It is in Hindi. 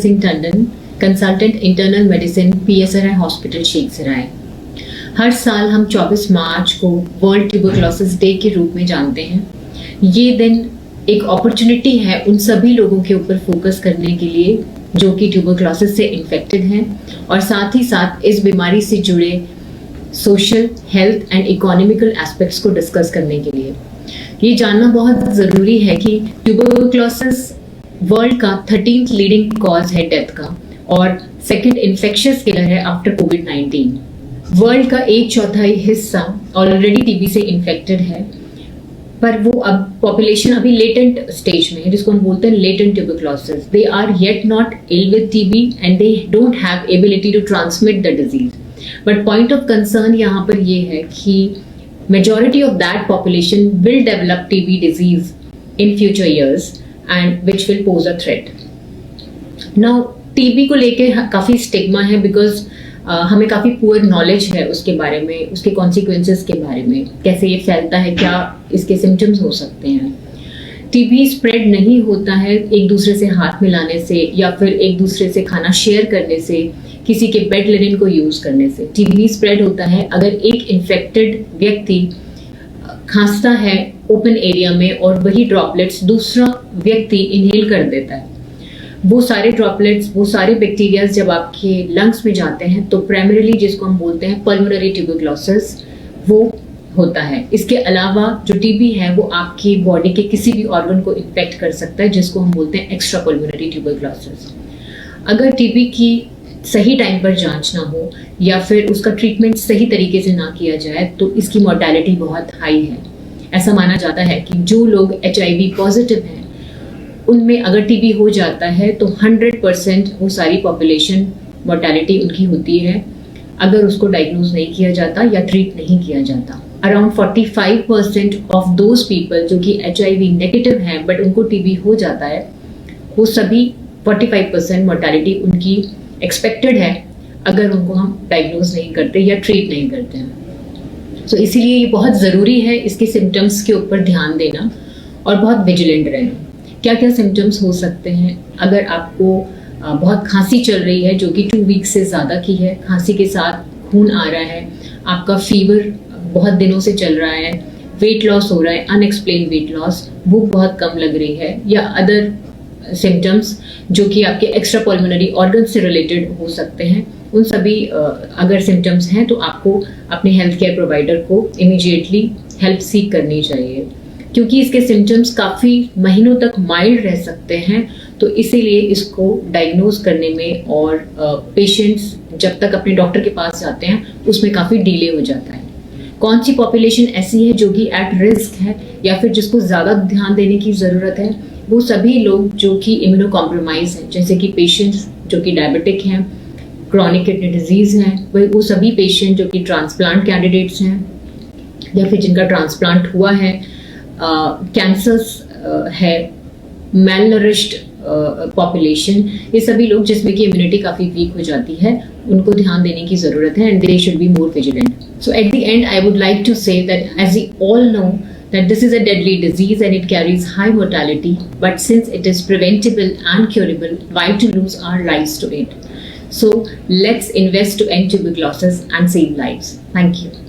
Singh Tandon, consultant internal medicine, PSRI hospital Sheikhsarai. हर साल हम 24 मार्च को वर्ल्ड ट्यूबरक्लोसिस डे के रूप में जानते हैं। ये दिन एक अपॉर्चुनिटी है उन सभी लोगों के ऊपर फोकस करने के लिए जो कि ट्यूबरक्लोसिस से इन्फेक्टेड हैं और साथ ही साथ इस बीमारी से जुड़े social, health and economical aspects को डिस्कस करने के लिए। ये जानना बहुत ज़रूरी है कि ट्यूबरक्लोसिस वर्ल्ड का 13th लीडिंग कॉज है डेथ का और सेकंड इन्फेक्शियस किलर है आफ्टर कोविड-19। वर्ल्ड का 1/4 हिस्सा ऑलरेडी टीबी से इन्फेक्टेड है, पर वो अब पॉपुलेशन अभी लेटेंट स्टेज में है, जिसको हम बोलते हैं latent tuberculosis. They are yet not ill with TB and they don't have ability to transmit the disease. But point of concern यहाँ पर ये है कि majority of that population will develop TB disease in future years and which will pose a threat. Now TB को लेके काफ़ी स्टिग्मा है बिकॉज हमें काफ़ी पुअर नॉलेज है उसके बारे में, उसके कॉन्सिक्वेंसेस के बारे में, कैसे ये फैलता है, क्या इसके सिम्टम्स हो सकते हैं। टीबी स्प्रेड नहीं होता है एक दूसरे से हाथ मिलाने से या फिर एक दूसरे से खाना शेयर करने से, किसी के बेड लिनन को यूज़ करने से। टीबी स्प्रेड होता है अगर एक इन्फेक्टेड व्यक्ति खांसता है ओपन एरिया में और वही ड्रॉपलेट्स दूसरा व्यक्ति इनहेल कर देता है। वो सारे ड्रॉपलेट्स, वो सारे बैक्टीरियाज जब आपके लंग्स में जाते हैं तो प्राइमरीली जिसको हम बोलते हैं पल्मोनरी ट्यूबरक्लोसिस वो होता है। इसके अलावा जो टीबी है वो आपकी बॉडी के किसी भी ऑर्गन को इन्फेक्ट कर सकता है, जिसको हम बोलते हैं एक्स्ट्रा पल्मोनरी ट्यूबरक्लोसिस। अगर टीबी की सही टाइम पर जांच ना हो या फिर उसका ट्रीटमेंट सही तरीके से ना किया जाए तो इसकी मोर्टेलिटी बहुत हाई है। ऐसा माना जाता है कि जो लोग HIV पॉजिटिव हैं उनमें अगर टीबी हो जाता है तो 100% वो सारी पॉपुलेशन मोर्टेलिटी उनकी होती है अगर उसको डायग्नोज नहीं किया जाता या ट्रीट नहीं किया जाता। अराउंड 45% ऑफ दोज पीपल जो कि HIV नेगेटिव हैं बट उनको टीबी हो जाता है, वो सभी 45% मोर्टेलिटी उनकी एक्सपेक्टेड है अगर उनको हम डायग्नोज नहीं करते या ट्रीट नहीं करते हैं। सो इसीलिए ये बहुत ज़रूरी है इसके सिम्टम्स के ऊपर ध्यान देना और बहुत विजिलेंट रहना। क्या क्या सिम्टम्स हो सकते हैं? अगर आपको बहुत खांसी चल रही है जो कि 2 वीक्स से ज़्यादा की है, खांसी के साथ खून आ रहा है, आपका फीवर बहुत दिनों से चल रहा है, वेट लॉस हो रहा है, अनएक्सप्लेन वेट लॉस, भूख बहुत कम लग रही है या अदर सिम्टम्स जो कि आपके एक्स्ट्रा पल्मोनरी ऑर्गन से रिलेटेड हो सकते हैं, उन सभी अगर सिम्टम्स हैं तो आपको अपने हेल्थ केयर प्रोवाइडर को इमीडिएटली हेल्प सीक करनी चाहिए, क्योंकि इसके सिम्टम्स काफ़ी महीनों तक माइल्ड रह सकते हैं। तो इसीलिए इसको डायग्नोज करने में और पेशेंट्स जब तक अपने डॉक्टर के पास जाते हैं उसमें काफ़ी डिले हो जाता है। कौन सी पॉपुलेशन ऐसी है जो कि एट रिस्क है या फिर जिसको ज़्यादा ध्यान देने की ज़रूरत है? वो सभी लोग जो कि इम्यूनो कॉम्प्रोमाइज़ हैं, जैसे कि पेशेंट्स जो कि डायबिटिक हैं, क्रॉनिक किडनी डिजीज़ हैं, वो सभी पेशेंट जो कि ट्रांसप्लांट कैंडिडेट्स हैं या फिर जिनका ट्रांसप्लांट हुआ है, कैंसर्स है, मेल नरिश्ड पॉपुलेशन, ये सभी लोग जिसमें कि इम्यूनिटी काफ़ी वीक हो जाती है, उनको ध्यान देने की ज़रूरत है and they should be more vigilant. So at the end I would like to say that as we all know that this is a deadly disease and it carries high mortality, but since it is preventable and curable, why to lose our lives to it? So let's invest to end tuberculosis and save lives. Thank you.